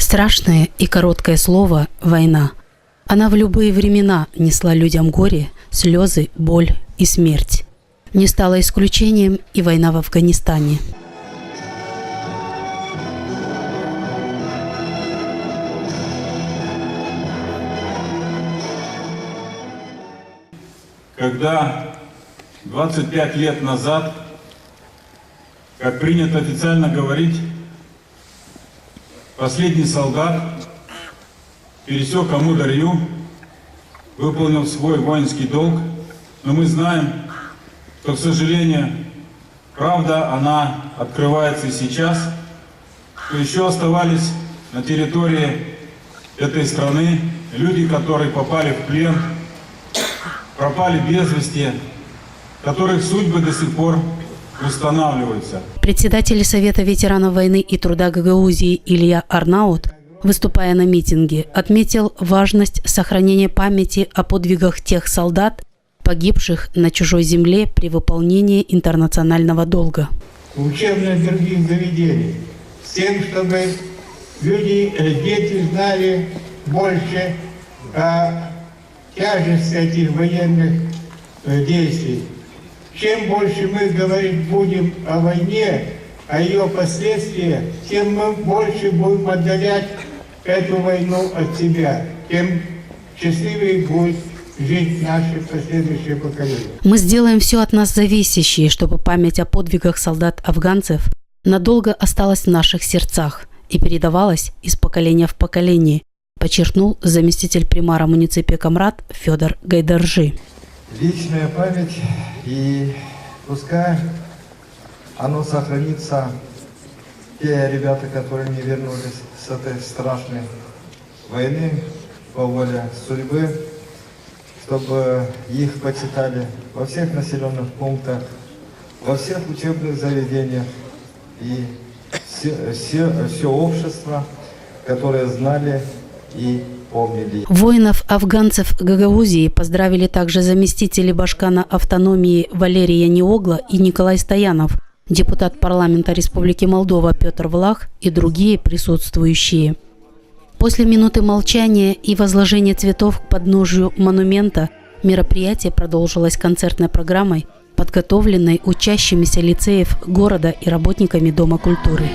Страшное и короткое слово «война». Она в любые времена несла людям горе, слезы, боль и смерть. Не стало исключением и война в Афганистане. Когда 25 лет назад, как принято официально говорить, последний солдат пересек Амударью, выполнил свой воинский долг, но мы знаем, что, к сожалению, правда, она открывается и сейчас, что еще оставались на территории этой страны люди, которые попали в плен, пропали без вести, которых судьбы до сих пор устанавливаются. Председатель Совета ветеранов войны и труда Гагаузии Илья Арнаут, выступая на митинге, отметил важность сохранения памяти о подвигах тех солдат, погибших на чужой земле при выполнении интернационального долга. Учебных других заведений, с тем, чтобы дети знали больше о тяжести этих военных действий. Чем больше мы говорить будем о войне, о ее последствиях, тем мы больше будем отдалять эту войну от себя, тем счастливее будет жить наши последующие поколения. Мы сделаем все от нас зависящее, чтобы память о подвигах солдат-афганцев надолго осталась в наших сердцах и передавалась из поколения в поколение, подчеркнул заместитель примара муниципия Камрат Федор Гайдаржи. Вечная память, и пускай оно сохранится, те ребята, которые не вернулись с этой страшной войны по воле судьбы, чтобы их почитали во всех населенных пунктах, во всех учебных заведениях и все общество, которое знали и помнили. Воинов-афганцев Гагаузии поздравили также заместители башкана автономии Валерия Неогла и Николай Стоянов, депутат парламента Республики Молдова Петр Влах и другие присутствующие. После минуты молчания и возложения цветов к подножию монумента мероприятие продолжилось концертной программой, подготовленной учащимися лицеев города и работниками Дома культуры.